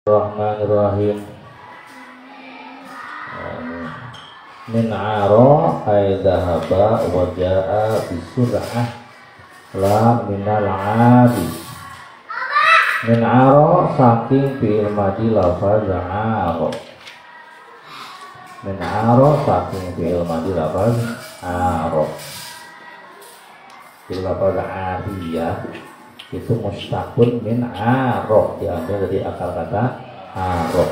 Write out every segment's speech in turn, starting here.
Bismillahirrahmanirrahim. Min aro ay dhahaba wa jaa bisur'ah la minal adi. Min aro saking fi'il madhi lafaz aro. Min aro saking fi'il madhi lafaz aro. Fi'il lafaz ariyah itu mustaqun min aro, diambil dari akar kata aro.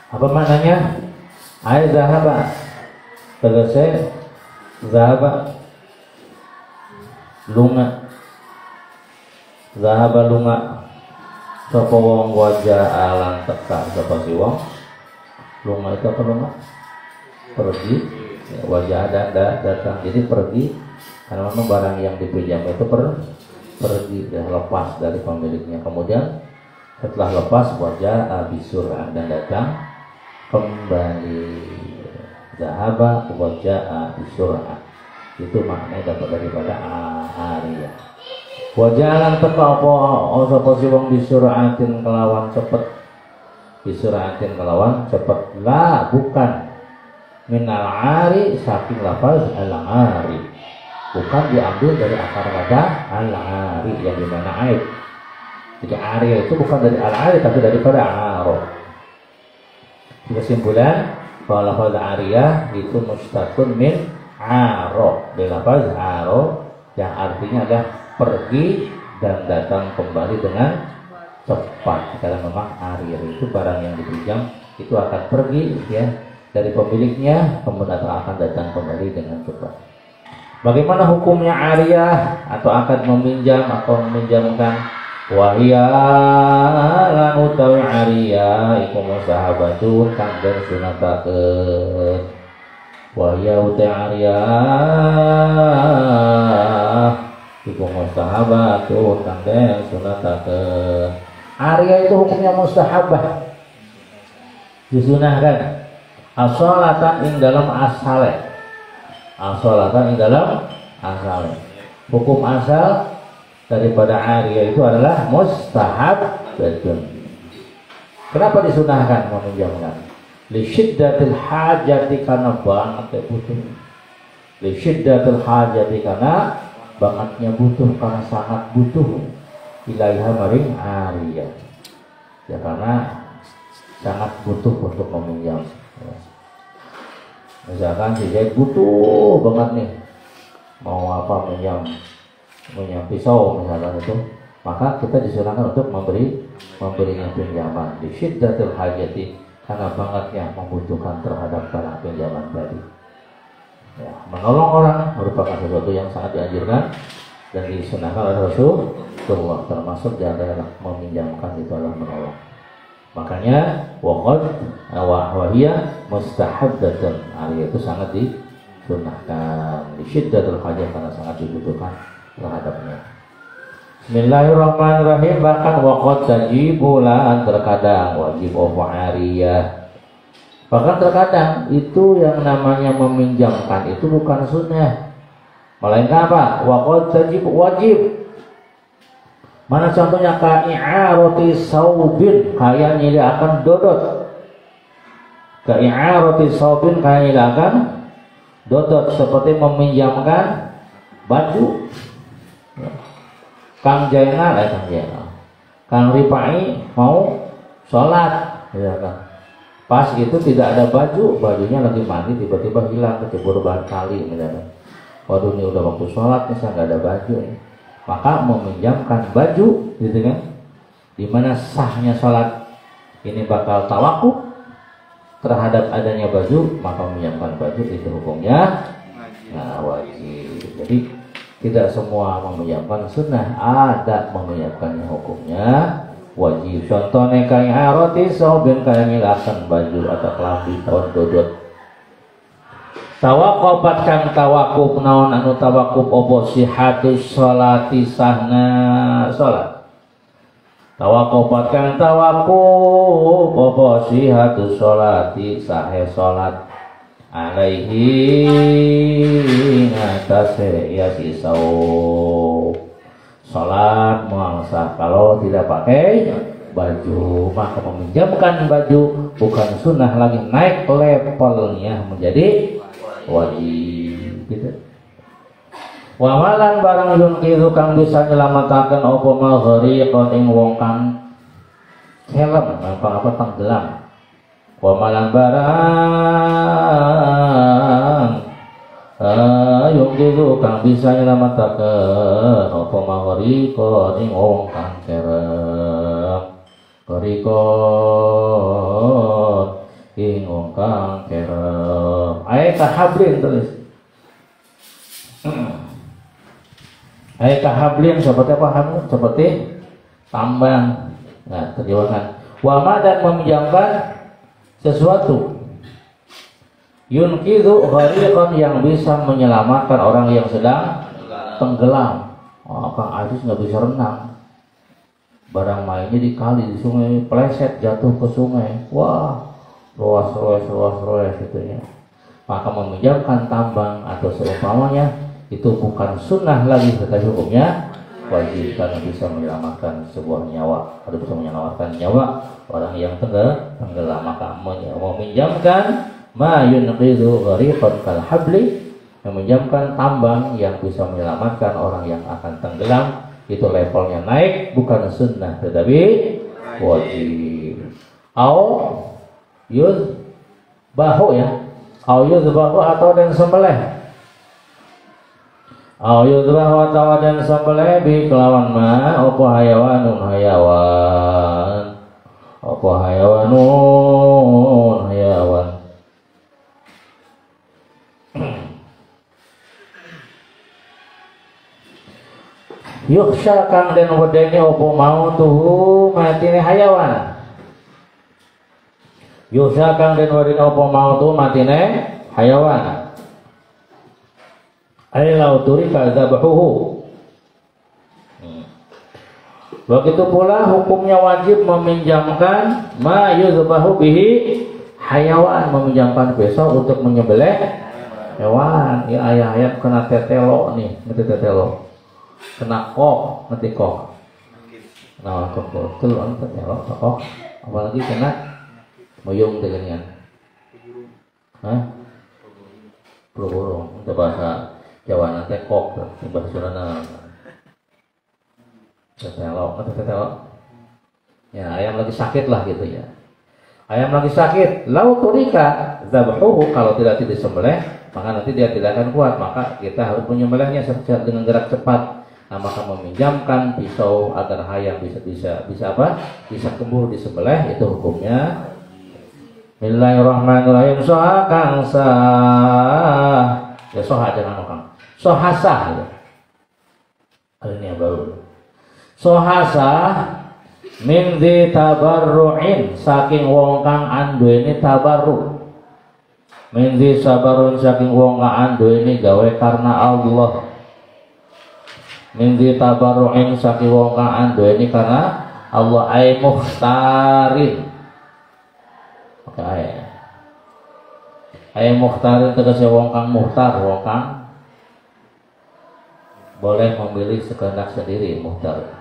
Apa maknanya? Ay zahaba, selesai zahaba lunga, zahaba lunga. Sapa wong wajah alang teka, sapa si wong lunga itu apa lunga? Pergi, wajah ada datang, jadi pergi. Karena memang barang yang dipinjam itu pergi, lepas dari pemiliknya. Kemudian setelah lepas wajah abisurah dan datang kembali. Zahaba wajah abisurah, itu maknanya dapat daripada ariyah. Wajalan teka apa sapa si wong bisuratin kelawan cepet, bisuratin kelawan cepet. La bukan minal ari saking lafaz al-ari, bukan diambil dari akar kata al-ari yang dimana aib. Jadi ariyah itu bukan dari al-ari tapi daripada aro. Kesimpulan bahwa lafaz ariyah itu mustaqun min aro, dari lafaz aro yang artinya adalah pergi dan datang kembali dengan cepat. Karena memang ariyah itu barang yang dipinjam itu akan pergi ya dari pemiliknya, kemudian akan datang kembali dengan cepat. Bagaimana hukumnya ariyah atau akad meminjam atau meminjamkan? Wahia lan utawi ariyah iku musahabatun kang den sunatakeun. Wahia utawi ariyah iku musahabatun kang den sunatakeun. Ariyah itu hukumnya mustahabah, disunahkan. As-sholata ing dalam asale, as-sholata ing dalam asal. Hukum asal daripada ariyah itu adalah mustahab. Kenapa disunahkan meminjamkan? Li syiddatil hajati, karena banget butuh. Li syiddatil hajati, karena bangetnya butuh, karena sangat butuh. Ilaiha maring ariyah ya, karena sangat butuh untuk meminjam. Misalkan si Zaid butuh banget nih, mau apa, minjam pisau misalkan itu, maka kita disunahkan untuk memberinya pinjaman di syiddatil hajati, karena bangetnya membutuhkan terhadap barang pinjaman tadi. Ya, menolong orang merupakan sesuatu yang sangat dianjurkan dan disunahkan oleh Rasulullah, termasuk di antara meminjamkan itu adalah menolong. Makanya waqad wahiyah mustahabbatun, ariyah itu sangat disunahkan di syiddatul hajat, karena sangat dibutuhkan terhadapnya. Bismillahirrahmanirrahim. Bahkan waqad tajibulan, terkadang wajib ariyah. Bahkan terkadang itu yang namanya meminjamkan itu bukan sunnah, melainkan apa? Waqad tajib, wajib. Mana contohnya? Ka'i'arati saubin, kayak nyiliakan dodot. Ka'i'arati saubin, kayak nyiliakan dodot, seperti meminjamkan baju. Kang Jainal, Kang Ripai mau sholat, ya kan? Pas itu tidak ada baju, bajunya lagi mandi, tiba-tiba hilang, kecebur bahan kali, misalnya. Waduh, ini udah waktu sholat, misalnya nggak ada baju ini. Maka meminjamkan baju, gitu kan? Dimana sahnya sholat ini bakal tawakuf terhadap adanya baju, maka meminjamkan baju itu hukumnya wajib. Jadi tidak semua meminjamkan sunnah, ada meminjamkannya hukumnya wajib. Contohnya kayak roti saubin, kayak ngilakan baju atau kelambi tahun dodot. Tawaqobat kang tawakuf, naon anu tawakuf opo sihatus sholati, sahna sholat. Tawaqobat kang tawakuf opo sihatus sholati, sahe sholat. Alaihi ngatase ya sisau sholat mangsa kalau tidak pakai baju, maka meminjamkan baju bukan sunnah lagi, naik levelnya menjadi wajib gitu. Wa malan barang yunqidhu kang bisa nyelamataken apa maghriqan ing wong kang helm apa tenggelam. Wa malan barang yunqidhu kang bisa nyelamataken apa maghriqan ing wong kang kerep. Korikon ing wong kang kerep. Ayat hablin tulis. Ayat hablin seperti apa? Seperti tambang. Nah, terjemahan. Wama dan meminjamkan sesuatu. Yunqidhu ghariqan yang bisa menyelamatkan orang yang sedang tenggelam. Oh, Kang Aziz nggak bisa renang. Barang mainnya di kali, di sungai, pleset jatuh ke sungai. Wah, ruas gitu ya. Maka meminjamkan tambang atau seumpamanya itu bukan sunnah lagi, tetapi hukumnya wajib karena bisa menyelamatkan sebuah nyawa, atau bisa menyelamatkan nyawa orang yang tenggelam. Maka meminjamkan ma yunqidhu ghariqan kal habli, meminjamkan tambang yang bisa menyelamatkan orang yang akan tenggelam, itu levelnya naik, bukan sunnah tetapi wajib. Au yuzbahu ya, au yuzbahu atau dan sembelih, au yuzbahu atau dan sembelih bi kelawan ma apa hayawanun hayawan, apa hayawanun hayawan. Yukhsha kang den wedeni opo mau tuhu matine hayawan. Yukhsha kang den wedeni opo mau tuhu matine hayawan. Ai lauturi kadzabahu. Begitu pula hukumnya wajib meminjamkan ma yuzbahu bihi hayawan, meminjamkan pisau untuk menyembelih hewan. Ya ayah-ayah kena tetelo nih, tetelo. Kena kok, nanti kok. Nah, kok betul antar ya kok. Apalagi kena moyong dengan hah? Burung. Itu bahasa Jawa nanti kok, bahasa Sunda tetelo. Ya, ayam lagi sakit lah gitu ya. Ayam lagi sakit, lau turika zabhuhu, kalau tidak disembelih, maka nanti dia tidak akan kuat, maka kita harus menyembelihnya dengan gerak cepat. Nah, maka meminjamkan pisau agar hayam bisa apa? Bisa kembur disembelih, itu hukumnya. Bismillahirrahmanirrahim. Soha kang sah. Ya soha jangan kang. Soha sah. Ya. Ini yang baru. Soha sah min di tabarru'in, saking wong kang anduweni tabarru. Min di sabarun, saking wong kang anduweni gawe karena Allah. Min di tabarru'in, saking wong kang anduweni karena Allah. Ai mukhtarin. Oke, ai mukhtarin tegese wong kang mukhtar, wong kang boleh memilih sekehendak sendiri, mukhtar.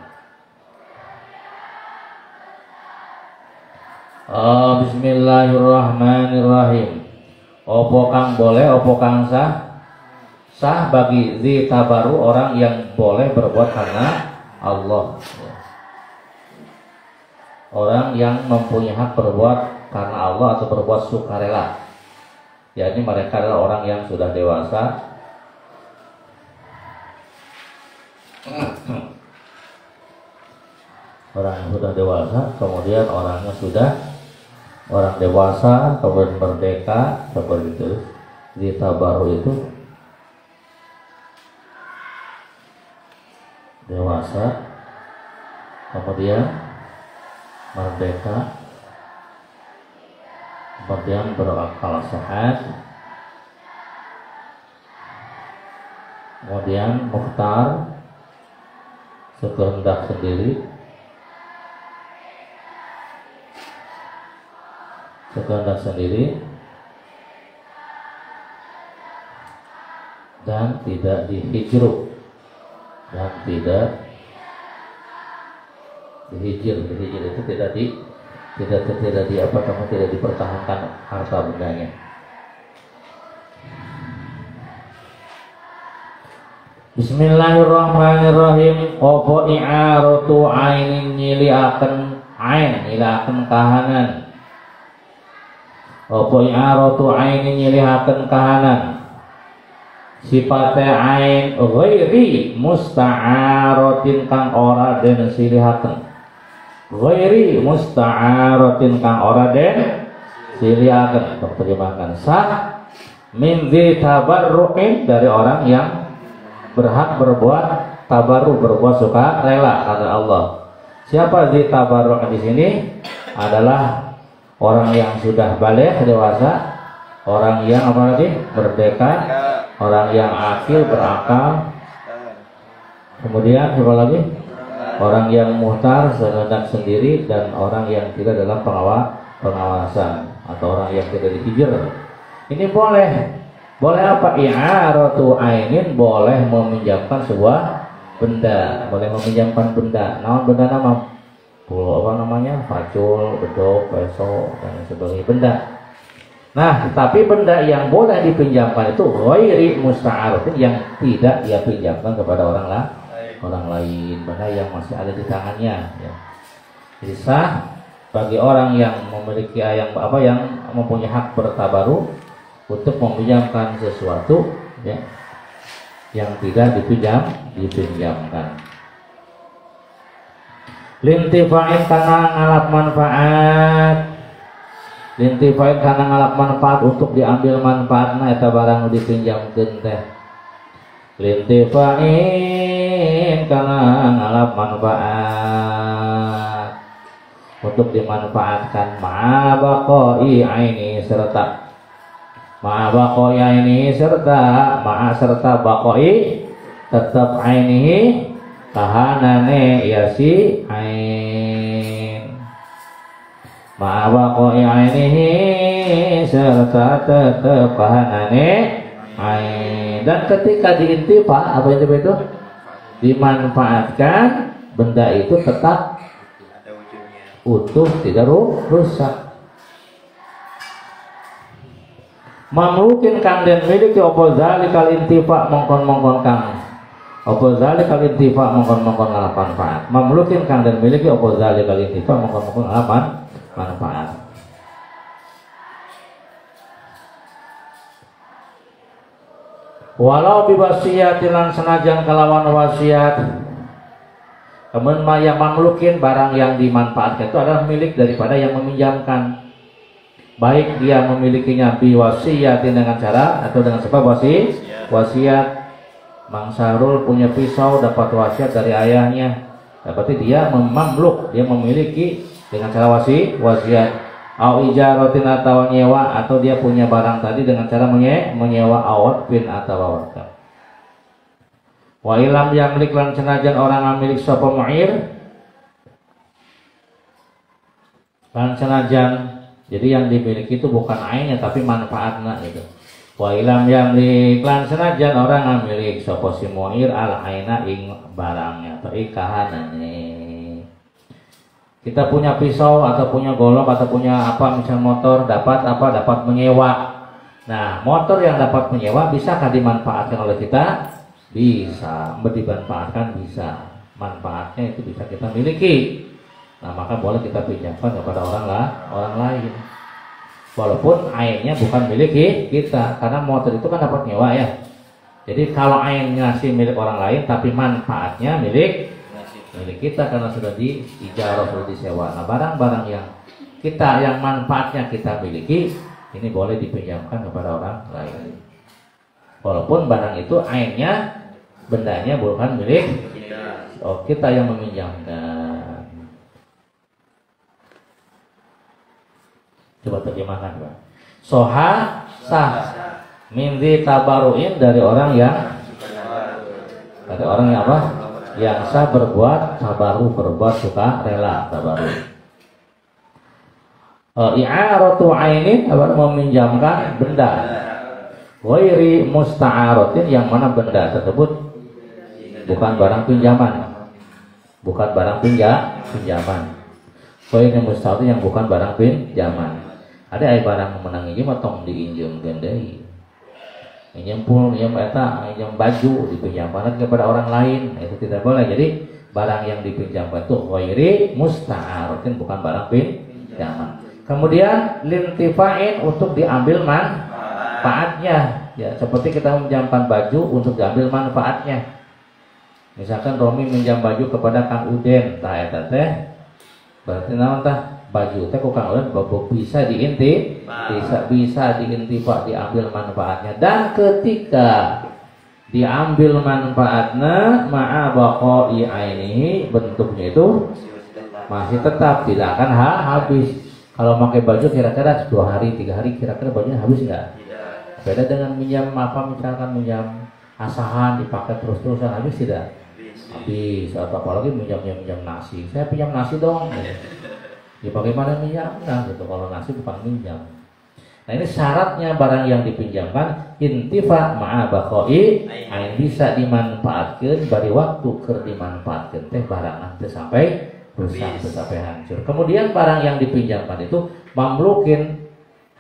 Bismillahirrahmanirrahim. Opo kang boleh, opo kang sah? Sah bagi zi tabaru, orang yang boleh berbuat karena Allah. Orang yang mempunyai hak berbuat karena Allah atau berbuat sukarela. Ya, ini mereka adalah orang yang sudah dewasa. Orang yang sudah dewasa, kemudian orangnya sudah orang dewasa, kemudian merdeka, seperti itu. Di tabaru itu dewasa, kemudian merdeka, kemudian berakal sehat, kemudian mukhtar, sekehendak sendiri, dan tidak dihijruk dan tidak dihijir itu tidak dipertahankan harta bendanya. Bismillahirrahmanirrahim. Apa i'aratu ainin nyiliaken ain nyiliaken kahanan. Apa i'aratu ainin nyiliaken kahanan. Sifate ain ghairi musta'aratin kang ora den silihaken. Ghairi musta'aratin kang ora den silihaken. Terjemahkan sah min dzi tabarru'in dari orang yang berhak berbuat tabarru, berbuat suka rela kata Allah. Siapa di tabarru di sini adalah orang yang sudah balik dewasa, orang yang apa lagi merdeka, orang yang akil berakal, kemudian siapa lagi orang yang muhtar sehendak sendiri, dan orang yang tidak dalam pengawasan atau orang yang tidak dihijir. Ini boleh apa? I'aratu ainin, boleh meminjamkan sebuah benda, boleh meminjamkan benda. Namun benda nama apa namanya? Pacul, bedok, peso dan sebagainya benda. Nah, tapi benda yang boleh dipinjamkan itu ghairi musta'aratin, yang tidak dia pinjamkan kepada orang lain, benda yang masih ada di tangannya ya. Jadi sah bagi orang yang memiliki yang mempunyai hak bertabaru untuk meminjamkan sesuatu ya yang tidak dipinjamkan. Lintifa'in karena ngalap manfaat, lintifa'in karena ngalap manfaat untuk diambil manfaatna eta barang dipinjamkeun teh. Lintifa'in karena ngalap manfaat untuk dimanfaatkan ma'abaqoi aini serta ma'abaqoi aini serta baqoi tetap ainihi tahanane yasi ain. Ma'abaqoi ainihi serta tetap tahanane ain. Dan ketika diintifa, apa itu dimanfaatkan, benda itu tetap utuh, tidak rusak. Mamlukin kang den miliki apa zalikal intifa mongkon-mongkon kang apa zalikal intifa mongkon-mongkon ngalapan manfaat. Mamlukin kang den miliki apa zalikal intifa mongkon-mongkon ngalapan manfaat. Walau biwasiyatin lan senajan kelawan wasiat, kemudian yang mamlukin barang yang dimanfaatkan itu adalah milik daripada yang meminjamkan. Baik dia memilikinya biwasiyatin dengan cara atau dengan sebab wasiat. Mang Sarul punya pisau dapat wasiat dari ayahnya, berarti dia memamluk, dia memiliki dengan cara wasiat. Au ijaratin atau nyewa, atau dia punya barang tadi dengan cara menyewa awat bin atau wakaf. Wa ilam yang milik lan senajan orang milik sapa mu'ir lan senajan, jadi yang dimiliki itu bukan ainnya tapi manfaatnya gitu. Wa ilam yang milik lan senajan orang milik sapa si mu'ir al aina ing barangnya atau kahanane. Kita punya pisau atau punya golok atau punya apa misalnya motor, dapat menyewa. Nah, motor yang dapat menyewa bisakah dimanfaatkan oleh kita? Bisa, dimanfaatkan bisa. Manfaatnya itu bisa kita miliki. Nah, maka boleh kita pinjamkan kepada orang lain. Walaupun ainnya bukan milik kita, karena motor itu kan dapat nyewa ya. Jadi kalau ainnya sih milik orang lain, tapi manfaatnya milik kita karena sudah diijarah, sudah disewa. Nah, barang-barang yang manfaatnya kita miliki, ini boleh dipinjamkan kepada orang lain. Walaupun barang itu ainnya, bendanya bukan milik kita yang meminjamkan. Coba terjemahkan, Pak. Soha sah min tabaruin dari orang yang apa? Yang sah berbuat tabaru, berbuat suka rela tabaru. I'aratu ainin, meminjamkan benda. Ghairi musta'aratin, yang mana benda tersebut bukan barang pinjaman. bukan barang pinjaman. Koin yang mustahil yang bukan barang pinjaman. Ada barang menang ieu mah tong diinjemkeun deui. Minjem pul, minjem eta, minjem baju dipinjamkan kepada orang lain, itu tidak boleh. Jadi barang yang dipinjamkan itu ghairi musta'ar, bukan barang pinjaman. Kemudian lintifain untuk diambil manfaatnya, ya seperti kita meminjamkan baju untuk diambil manfaatnya. Misalkan Romi minjam baju kepada Kang Uden, tah eta teh berarti naon tah? Baju teh ku Kang Uden bisa bisa diintifa, diambil manfaatnya. Dan ketika diambil manfaatnya ma'a baqa'i ainihi, bentuknya itu masih tetap, tidak akan habis. Kalau pakai baju kira-kira 2 hari 3 hari kira-kira bajunya habis enggak? Beda dengan minjam misalkan minjam asahan dipakai terus-terusan, habis tidak? Habis. Atau apalagi minjam nasi, saya pinjam nasi dong, ya bagaimana minjam? Nah gitu, kalau nasi bukan minjam. Nah ini syaratnya barang yang dipinjamkan intifa ma'a baqa'i ain, bisa dimanfaatkan bari waktu keur dimanfaatkan teh barang nanti sampai rusak sampai hancur. Kemudian barang yang dipinjamkan itu mamlukin,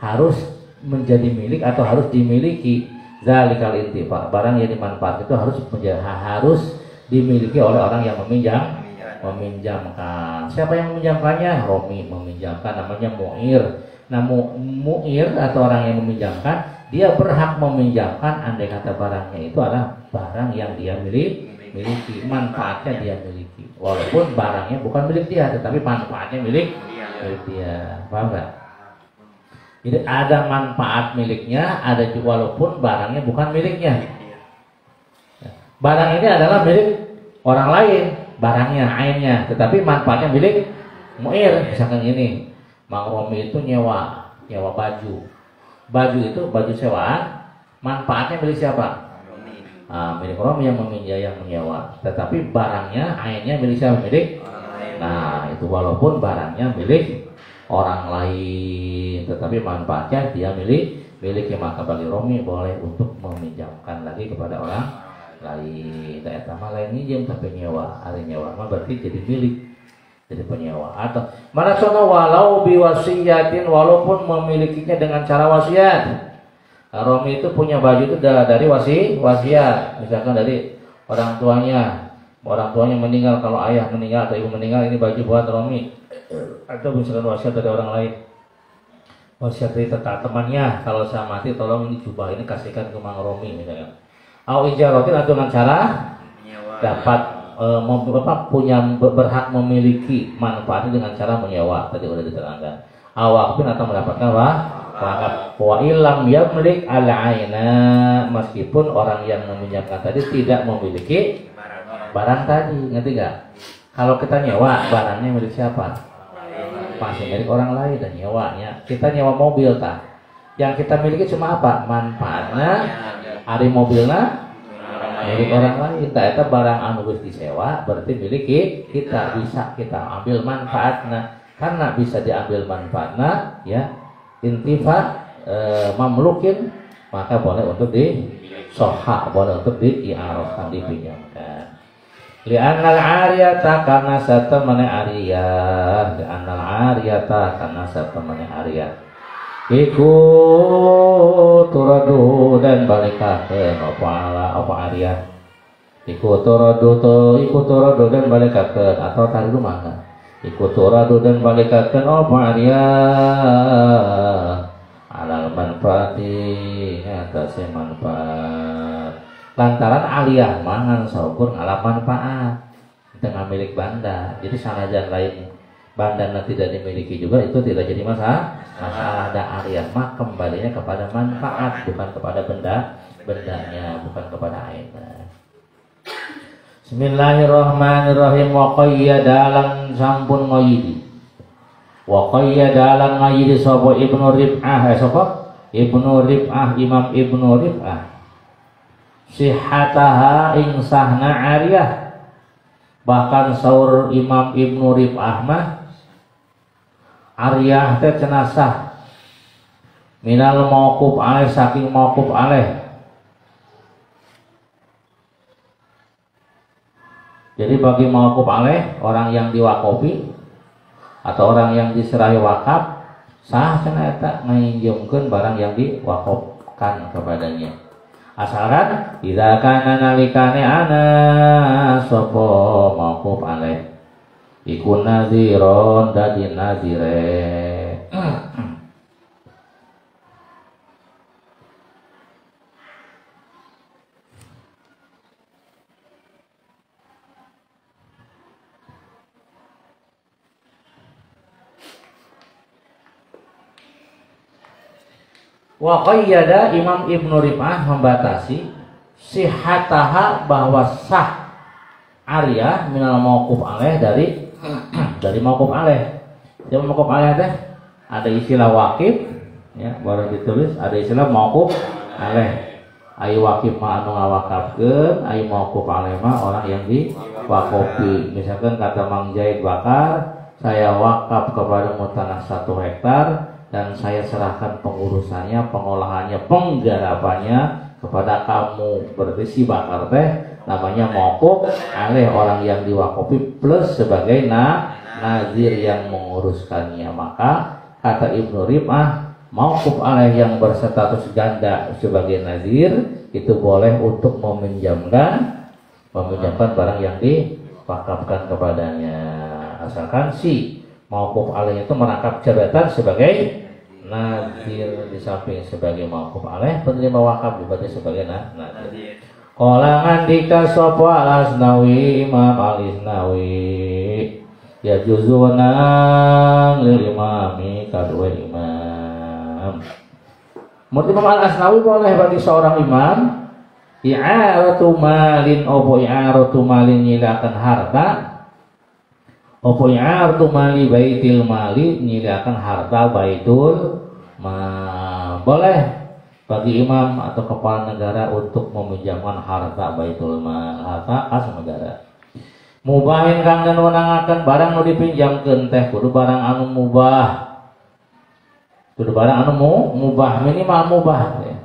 harus menjadi milik atau harus dimiliki. Zalikal intifa, barang yang dimanfaatkan itu harus dimiliki oleh orang yang meminjamkan. Siapa yang meminjamkannya? Romi meminjamkan, namanya mu'ir. Nah mu'ir atau orang yang meminjamkan, dia berhak meminjamkan andai kata barangnya itu adalah barang yang dia miliki, manfaatnya dia miliki. Walaupun barangnya bukan milik dia, tetapi manfaatnya milik dia. Paham nggak? Jadi ada manfaat miliknya, ada juga walaupun barangnya bukan miliknya. Barang ini adalah milik orang lain, barangnya, ainnya, tetapi manfaatnya milik mu'ir. Misalkan gini, Mang Romi itu nyewa baju itu baju sewaan, manfaatnya milik siapa? Milik Romi yang menyewa, tetapi barangnya, ainnya milik siapa? Milik. Nah itu walaupun barangnya milik orang lain, tetapi manfaatnya dia miliknya, maka bagi Romi boleh untuk meminjamkan lagi kepada orang lain. Eta mah lain minjem tapi nyewa, ari nyewa mah berarti jadi milik, jadi penyewa. Atau mana sono walau biwasiyatin, walaupun memilikinya dengan cara wasiat. Romi itu punya baju itu dari wasiat, misalkan dari orang tuanya meninggal, kalau ayah meninggal atau ibu meninggal, ini baju buat Romi. Atau misalkan wasiat dari orang lain, wasiat dari temannya, kalau saya mati tolong ini jubah ini kasihkan ke Mang Romi misalkan. Au ijaratin, atau dengan cara dapat berhak memiliki manfaatnya dengan cara menyewa, tadi sudah diterangkan. Awakfin, atau mendapatkan wakaf. Wa illam yamlik al-aina, meskipun orang yang meminjamkan tadi tidak memiliki barang tadi. Ngerti enggak? Kalau kita nyewa, barangnya milik siapa? Masih milik orang lain dan nyewanya. Kita nyewa mobil yang kita miliki cuma apa? Manfaatnya. Ari mobilnya milik orang lain. Itu barang anu geus disewa berarti milik kita, bisa kita ambil manfaatnya. Karena bisa diambil manfaatnya, ya intifa mamlukin, maka boleh untuk disohak, boleh untuk diiarahkan, dipinjamkan. Li'annal ariyata, karena satemene ariyah, li'annal ariyata, karena satemene ariyah. Iku turadu dan balikakeun apa ariyah. Iku turadu dan balikakeun, atau tadi rumah. Iku turadu dan balikakeun apa ariyah. Alal manfaati, atasnya manfaat. Lantaran aliyah mangan saukur ngalah manfaat, tengah milik banda. Jadi sanajan lain bandana tidak dimiliki juga, itu tidak jadi masalah. Ada aliyah mah kembalinya kepada manfaat, bukan kepada bendanya, bukan kepada aina. Bismillahirrahmanirrahim. Wa qayyadalan sampun ngoyidi. Wa qayyadalan ngoyidi sapa Ibnu Rib'ah, Ibnu Rib'ah, Imam Ibnu Rib'ah. Sihataha ing sahna ariyah. Bahkan saur Imam Ibnu Rib'ah mah ariyah teh cenasah minal mauquf alaih, saking mauquf alaih. Jadi bagi mauquf alaih orang yang diwakofi atau orang yang diserahi wakaf sah cenah eta ngainjumkeun barang yang diwakafkan kepadanya. Asalkan idza kana nalikane ana sapa mauquf alaih iku nadziron dadi nadzire. Wa qayyada Imam Ibnu Rif'ah membatasi sihataha bahwa sah arya minal mauquf alaih dari mauquf alaih. Jadi mauquf alaih teh ada istilah waqif ya, baru ditulis ada istilah mauquf alaih. Ayu waqif mah anu ngawakafkeun, ayu mauquf alaih mah orang yang diwakofi. Misalkan kata Mang Zaid Bakar, saya wakaf kepada tanah 1 hektar dan saya serahkan pengurusannya, pengolahannya, penggarapannya kepada kamu. Berarti si Bakar teh namanya mauquf alaih, orang yang diwakofi plus sebagai nazir yang menguruskannya. Maka kata Ibnu Rif'ah, mauquf alaih yang berstatus ganda sebagai nazir itu boleh untuk meminjamkan barang yang diwakafkan kepadanya, asalkan si mauquf alaih itu merangkap jabatan sebagai nazir di samping sebagai mauquf alaih, penerima wakaf juga sebagai nazir. Qala ngandika sapa Al-Asnawi, Imam Al-Asnawi ya juzuna lil imami kadua imam. Menurut Imam Al-Asnawi boleh bagi seorang imam i'aratu malin opo i'aratu malin nyilakan harta, opo i'aratu mali baitil mali nyilakan harta baitul ma. Boleh bagi imam atau kepala negara untuk meminjamkan harta baitul mal, harta kas negara. Mubahin kang dan wenangaken barang nu dipinjamkeun teh kudu barang anu mubah. Kudu barang anu mubah, minimal mubah ya.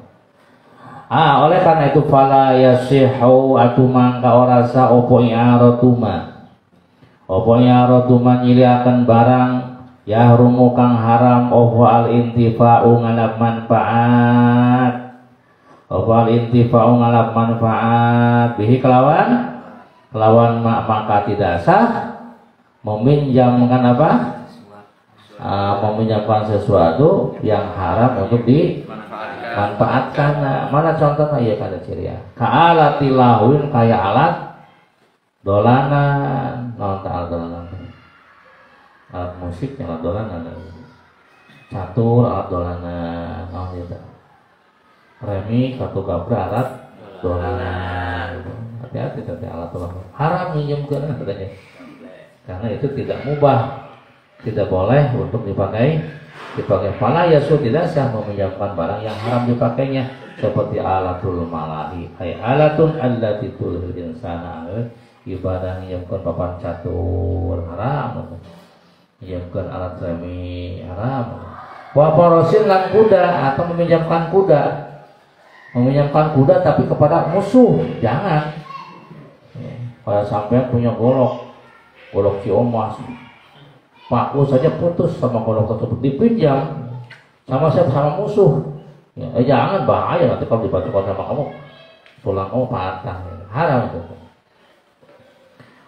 Oleh karena itu fala yasihu atu mangka ora sa opo i'aratuma. Opo i'aratuma nyiliakeun barang yahrumu kang haram opo al intifa'u ngalap manfaat. Opo al intifa'u ngalap manfaat bihi kelawan maka tidak sah meminjamkan apa? Meminjamkan sesuatu yang haram untuk dimanfaatkan. Mana contohnya ya kada ciri ya? Ka'alati lahwin kayak alat dolanan, alat dolanan. Alat musik yang alat dolanan. Catur alat dolanan, gitu. Remi kartu gabra alat dolanan. Hati-hati alat dolanan. Haram minjamkeun katanya. Karena itu tidak mubah. Tidak boleh untuk dipakai fala yasu, tidak sah meminjamkan barang yang haram dipakainya, seperti alatul malahi ay alatun allati tulhil insana, ibadah meminjamkan papan catur haram, meminjamkan alat remi haram. Wa farasin lan kuda, atau meminjamkan kuda tapi kepada musuh jangan. Kalau sampai punya golok ciomas, paku saja putus sama golok tersebut dipinjam sama siapa, sama musuh ya, jangan, bahaya nanti kalau dibantukan sama kamu tulang kamu patah, haram itu.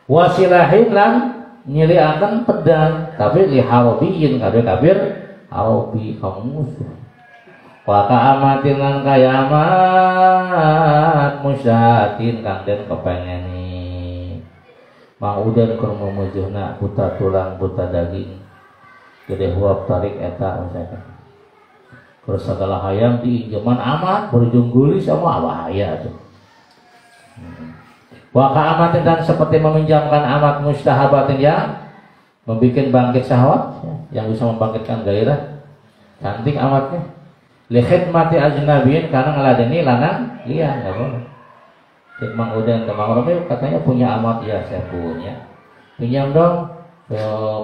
Wasilahin lan nyiliakan pedang tapi liharobiyin kabir harobi kamu musuh. Waka amatin lan kayamat musyahatin kang den kepengeni maudan keur memujuhna buta tulang buta daging gede huap tarik eta misalkan terus segala hayam diinjaman amat berujung guli sama bahaya tuh. Waka amatin dan seperti meminjamkan amat mustahabatin yang membuat bangkit syahwat yang bisa membangkitkan gairah, cantik amatnya li khidmati ajnabiyin karena ngeladeni lanang liya enggak boleh. Mang Udan ke Mang Rofi katanya punya amat, ya saya punya, pinjam dong,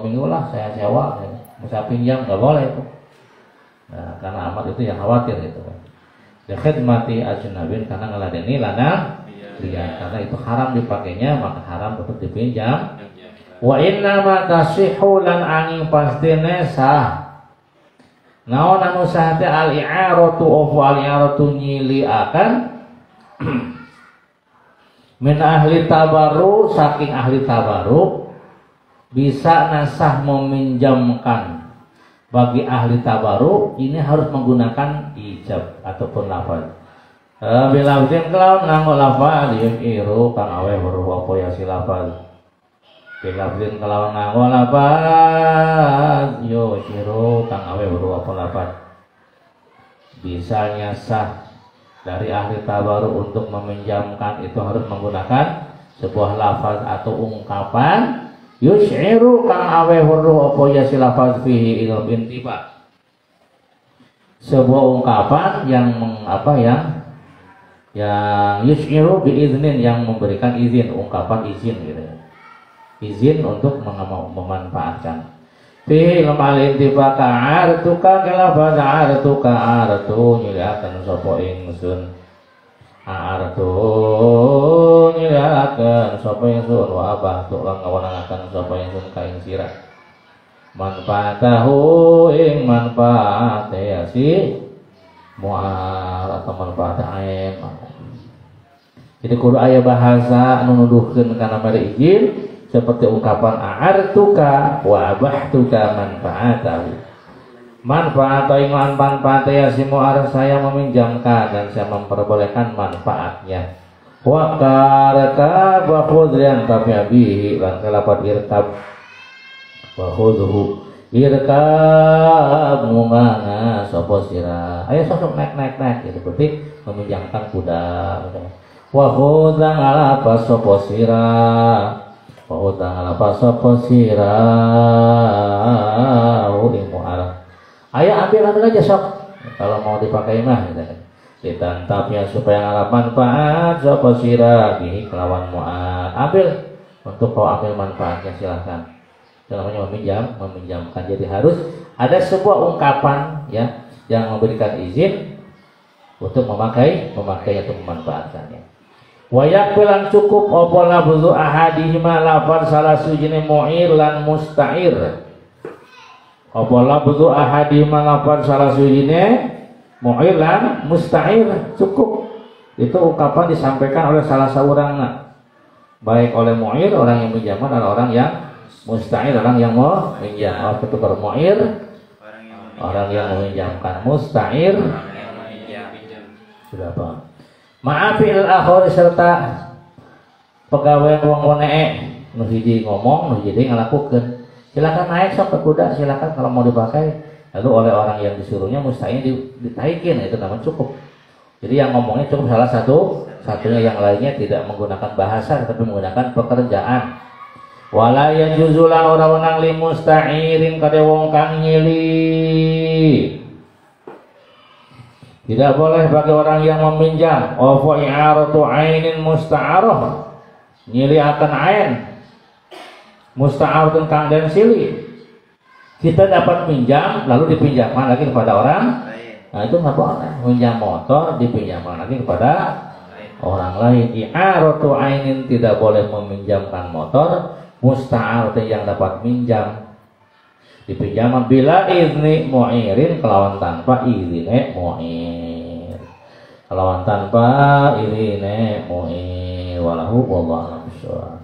minggu lah saya sewa, bisa pinjam nggak boleh itu. Nah, karena amat itu yang khawatir gitu kan. Khidmati ajnabin karena ngeladeni lanang karena itu haram dipakainya, maka haram untuk dipinjam. Wa inna ma tasihhu lan angin pastine sah. Naon anu sah teh al-i'aratu al-i'aratu nyiliakan min ahli tabarru saking ahli tabarru bisa nasah meminjamkan. Bagi ahli tabarru ini harus menggunakan ijab ataupun lafaz. Bila ujian kelawan nganggo lafaz yu'iru kang awe huruf apa ya si lafaz. Bila ujian kelawan nganggo lafaz yu'iru kang awe huruf apa lafaz. Bisanya sah dari ahli tabarru untuk meminjamkan itu harus menggunakan sebuah lafaz atau ungkapan yus'iru kang awe huruf apa ya si lafaz fihi ilal intiba. Sebuah ungkapan yang yang yus'iru biiznin yang memberikan izin, ungkapan izin gitu. Izin untuk memanfaatkan. Fi ilm al-intiba ka'artuka kelafaz artuka artu nyiliakan sapa ingsun. Artu nyiliakan sapa ingsun wa abah tu lan ngawanangaken sapa ingsun ka ing sirah. Manfaatahu ing manfaat ya si mu'al atau manfaat ain. Jadi kudu aya bahasa anu nuduhkeun kana mere izin seperti ungkapan a'artuka wa abahtuka manfaatahu. Manfaat atau manfaat ya si mu'ar saya meminjamkan dan saya memperbolehkan manfaatnya. Wa qaraka wa khudrian tabi'i lan kalapat irtab wa khudhu irkab mungana sapa sira. Ayo sosok naik gitu seperti meminjamkan kuda. Wa khudang ala sapa sira. Wa khudang ala sapa sira. Mu'ar. Ayo ambil aja sok kalau mau dipakai mah gitu. Ditantapnya supaya ngalap manfaat sapa sira bihi kelawan mu'ad. Ambil untuk kau ambil manfaatnya silahkan. Itu namanya meminjamkan. Jadi harus ada sebuah ungkapan ya yang memberikan izin untuk memakai atau memanfaatkannya. Wa yakbilan cukup apa lafzu ahadihima lafaz salah sujine mu'ir lan musta'ir. Apa lafzu ahadihima lafaz salah sujine mu'ir lan musta'ir cukup. Itu ungkapan disampaikan oleh salah seorang, baik oleh mu'ir orang yang pinjaman dan orang yang musta'ir orang yang mau pinjam. Oh, ketukar mu'ir orang yang meminjamkan, musta'ir sudah apa? Ma'afil akhir serta pegawai wong wonee nu hiji ngomong nu hiji ngalakukeun. Silakan naik sok ke kuda, silakan kalau mau dipakai. Lalu oleh orang yang disuruhnya mustahil ditaikin, itu namanya cukup. Jadi yang ngomongnya cukup salah satunya, yang lainnya tidak menggunakan bahasa tetapi menggunakan pekerjaan. Wala yajuzulan ora-wenang li musta'irin kade wong kang nyili. Tidak boleh bagi orang yang meminjam wa i'aratu ainin musta'arah. Nyili akan ain musta'arah kang den sili. Kita dapat pinjam lalu dipinjamkan lagi kepada orang. Nah itu nggak boleh. Pinjam motor dipinjamkan lagi kepada orang lain. I'aratu ainin tidak boleh meminjamkan motor. Musta'arah yang dapat minjam dipinjam bila izni mu'irin kelawan tanpa izine mu'ir. Kelawan tanpa izine mu'ir. Walahu wallahu a'lam bishawab.